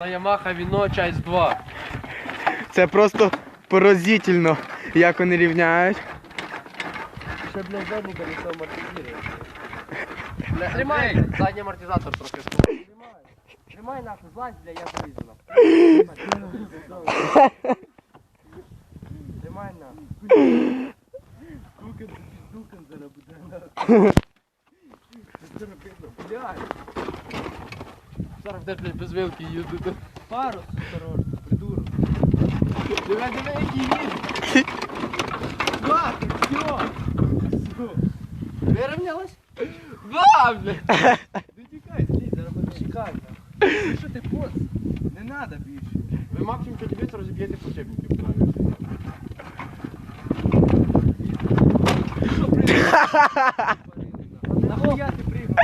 На Ямаха Віно часть 2. Це просто поразительно, як вони рівняють. Ще, блядь, задній колесо амортизує. Тримай, задній амортизатор трохи скупий. Тримай нахуй, злазь, бля, я залізу нахуй. Тримай нахуй. Дукан зараз буде нахуй. Зараз де, блядь, без вилки їздити. Парус, осторожно, придурок. Диви, який їде. Да, все. Вирівнялась? Да, блядь. Не тікай, слідь, зараз буде чекай. Що ти поц? Не надо більше. Ви максимум подивіться, розіб'єте почепники правильно. Нахуя ти пригав?